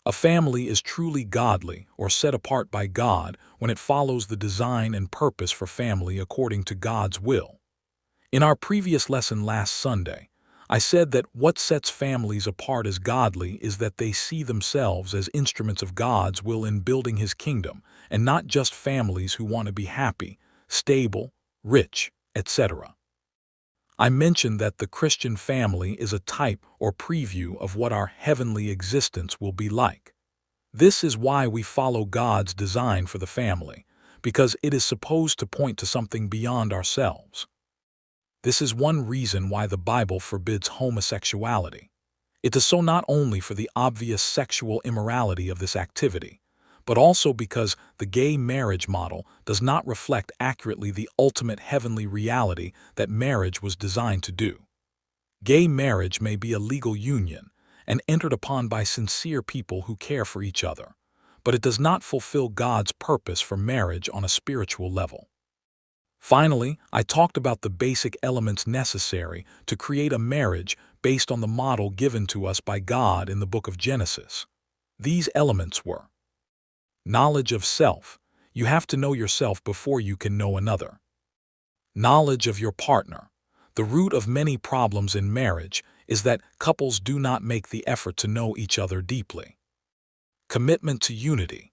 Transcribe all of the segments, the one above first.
A family is truly godly or set apart by God when it follows the design and purpose for family according to God's will. In our previous lesson last Sunday, I said that what sets families apart as godly is that they see themselves as instruments of God's will in building His kingdom, and not just families who want to be happy, stable, rich, etc. I mentioned that the Christian family is a type or preview of what our heavenly existence will be like. This is why we follow God's design for the family, because it is supposed to point to something beyond ourselves. This is one reason why the Bible forbids homosexuality. It does so not only for the obvious sexual immorality of this activity, but also because the gay marriage model does not reflect accurately the ultimate heavenly reality that marriage was designed to do. Gay marriage may be a legal union and entered upon by sincere people who care for each other, but it does not fulfill God's purpose for marriage on a spiritual level. Finally, I talked about the basic elements necessary to create a marriage based on the model given to us by God in the book of Genesis. These elements were: knowledge of self. You have to know yourself before you can know another. Knowledge of your partner. The root of many problems in marriage is that couples do not make the effort to know each other deeply. Commitment to unity.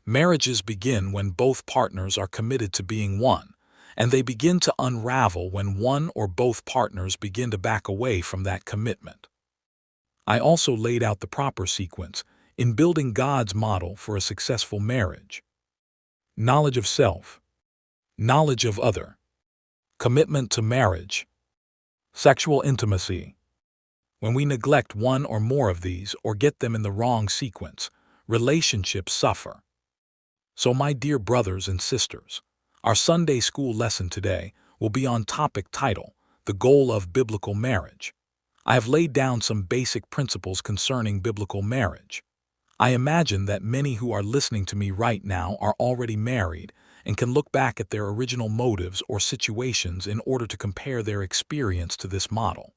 Marriages begin when both partners are committed to being one, and they begin to unravel when one or both partners begin to back away from that commitment. I also laid out the proper sequence in building God's model for a successful marriage. Knowledge of self, knowledge of other, commitment to marriage, sexual intimacy. When we neglect one or more of these or get them in the wrong sequence, relationships suffer. So, my dear brothers and sisters, our Sunday school lesson today will be on topic title, The Goal of Biblical Marriage. I have laid down some basic principles concerning biblical marriage. I imagine that many who are listening to me right now are already married and can look back at their original motives or situations in order to compare their experience to this model.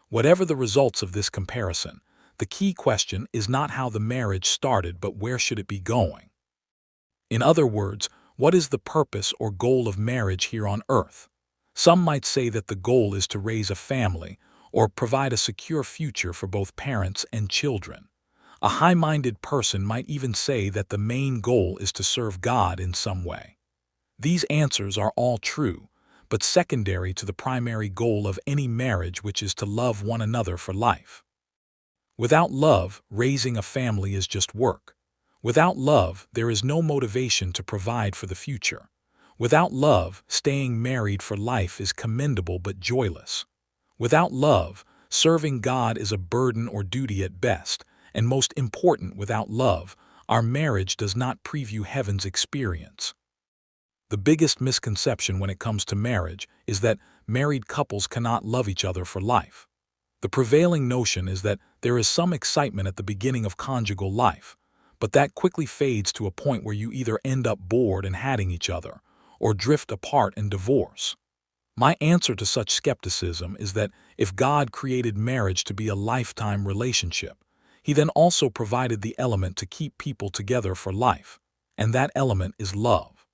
Whatever the results of this comparison, the key question is not how the marriage started, but where should it be going? In other words, what is the purpose or goal of marriage here on earth? Some might say that the goal is to raise a family or provide a secure future for both parents and children. A high-minded person might even say that the main goal is to serve God in some way. These answers are all true, but secondary to the primary goal of any marriage, which is to love one another for life. Without love, raising a family is just work. Without love, there is no motivation to provide for the future. Without love, staying married for life is commendable but joyless. Without love, serving God is a burden or duty at best, and most important, without love, our marriage does not preview heaven's experience. The biggest misconception when it comes to marriage is that married couples cannot love each other for life. The prevailing notion is that there is some excitement at the beginning of conjugal life, but that quickly fades to a point where you either end up bored and hating each other, or drift apart and divorce. My answer to such skepticism is that if God created marriage to be a lifetime relationship, He then also provided the element to keep people together for life, and that element is love.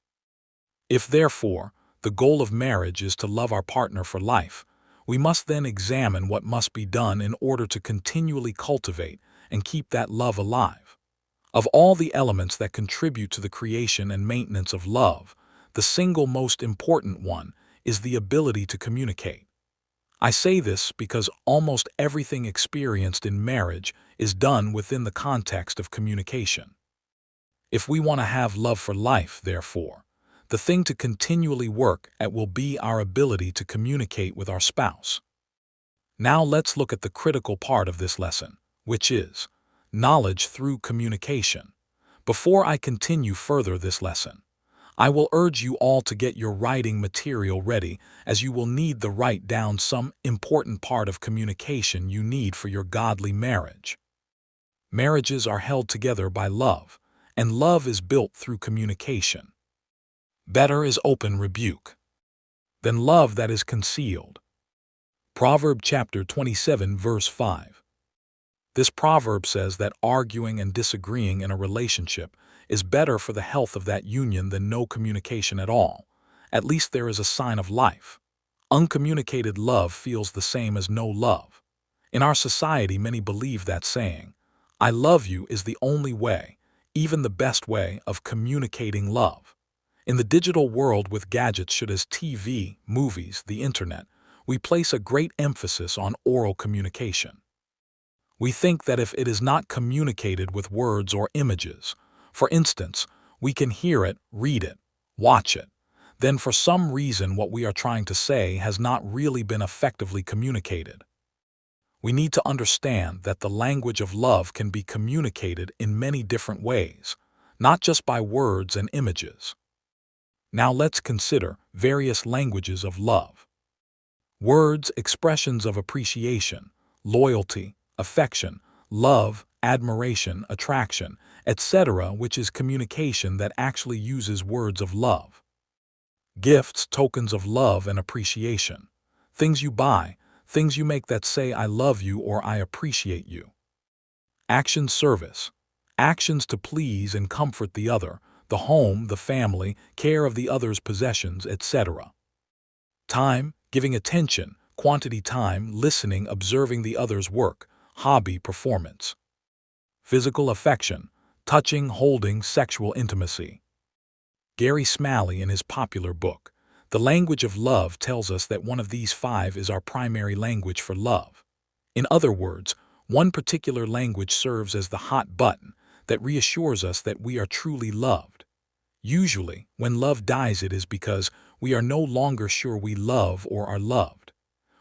If, therefore, the goal of marriage is to love our partner for life, we must then examine what must be done in order to continually cultivate and keep that love alive. Of all the elements that contribute to the creation and maintenance of love, the single most important one is the ability to communicate. I say this because almost everything experienced in marriage is done within the context of communication. If we want to have love for life, therefore, the thing to continually work at will be our ability to communicate with our spouse. Now let's look at the critical part of this lesson, which is knowledge through communication. Before I continue further this lesson, I will urge you all to get your writing material ready, as you will need to write down some important part of communication you need for your godly marriage. Marriages are held together by love, and love is built through communication. Better is open rebuke than love that is concealed. Proverb chapter 27 verse 5. This proverb says that arguing and disagreeing in a relationship is better for the health of that union than no communication at all. At least there is a sign of life. Uncommunicated love feels the same as no love. In our society, many believe that saying, "I love you," is the only way, even the best way, of communicating love. In the digital world with gadgets such as TV, movies, the internet, we place a great emphasis on oral communication. We think that if it is not communicated with words or images, for instance, we can hear it, read it, watch it, then for some reason what we are trying to say has not really been effectively communicated. We need to understand that the language of love can be communicated in many different ways, not just by words and images. Now let's consider various languages of love. Words, expressions of appreciation, loyalty, affection, love, admiration, attraction, etc., which is communication that actually uses words of love. Gifts, tokens of love and appreciation. Things you buy, things you make that say "I love you" or "I appreciate you." Action, service. Actions to please and comfort the other, the home, the family, care of the other's possessions, etc. Time, giving attention, quantity time, listening, observing the other's work, hobby, performance. Physical affection, touching, holding, sexual intimacy. Gary Smalley, in his popular book, The Language of Love, tells us that one of these 5 is our primary language for love. In other words, one particular language serves as the hot button that reassures us that we are truly loved. Usually, when love dies, it is because we are no longer sure we love or are loved.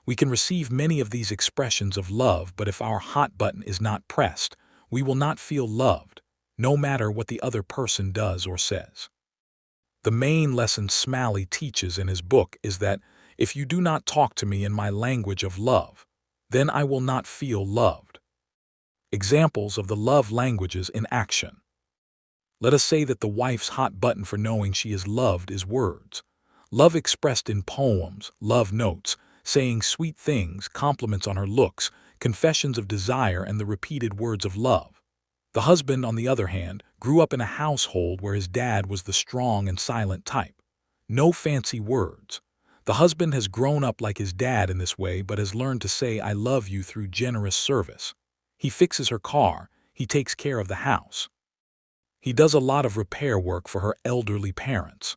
We can receive many of these expressions of love, but if our hot button is not pressed, we will not feel loved, no matter what the other person does or says. The main lesson Smalley teaches in his book is that if you do not talk to me in my language of love, then I will not feel loved. Examples of the love languages in action. Let us say that the wife's hot button for knowing she is loved is words. Love expressed in poems, love notes, saying sweet things, compliments on her looks, confessions of desire, and the repeated words of love. The husband, on the other hand, grew up in a household where his dad was the strong and silent type. No fancy words. The husband has grown up like his dad in this way, but has learned to say "I love you" through generous service. He fixes her car, he takes care of the house. He does a lot of repair work for her elderly parents.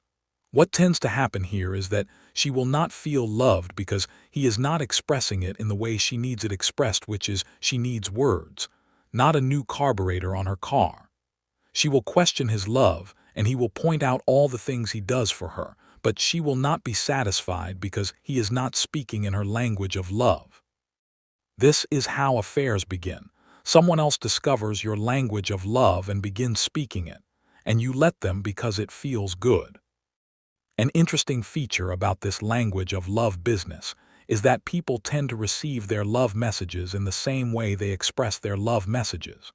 What tends to happen here is that she will not feel loved because he is not expressing it in the way she needs it expressed, which is she needs words, not a new carburetor on her car. She will question his love, and he will point out all the things he does for her, but she will not be satisfied because he is not speaking in her language of love. This is how affairs begin. Someone else discovers your language of love and begins speaking it, and you let them because it feels good. An interesting feature about this language of love business is that people tend to receive their love messages in the same way they express their love messages.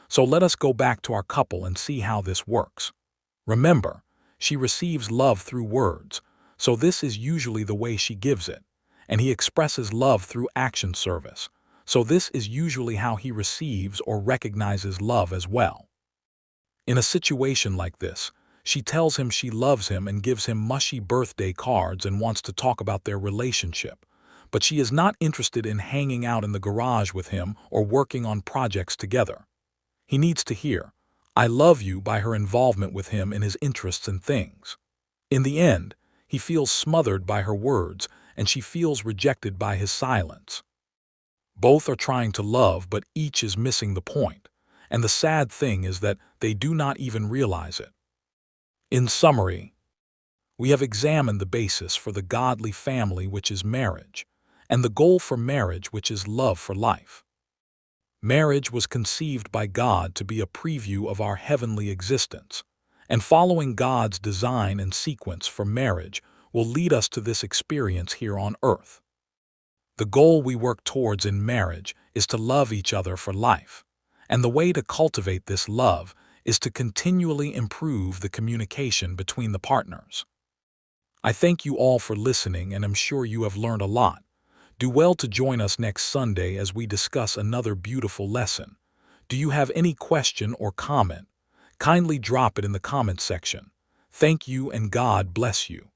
So let us go back to our couple and see how this works. Remember, she receives love through words, so this is usually the way she gives it, and he expresses love through action service, so this is usually how he receives or recognizes love as well. In a situation like this, she tells him she loves him and gives him mushy birthday cards and wants to talk about their relationship, but she is not interested in hanging out in the garage with him or working on projects together. He needs to hear "I love you" by her involvement with him in his interests and things. In the end, he feels smothered by her words and she feels rejected by his silence. Both are trying to love, but each is missing the point, and the sad thing is that they do not even realize it. In summary, we have examined the basis for the godly family, which is marriage, and the goal for marriage, which is love for life. Marriage was conceived by God to be a preview of our heavenly existence, and following God's design and sequence for marriage will lead us to this experience here on earth. The goal we work towards in marriage is to love each other for life, and the way to cultivate this love is to continually improve the communication between the partners. I thank you all for listening and am sure you have learned a lot. Do well to join us next Sunday as we discuss another beautiful lesson. Do you have any question or comment? Kindly drop it in the comment section. Thank you and God bless you.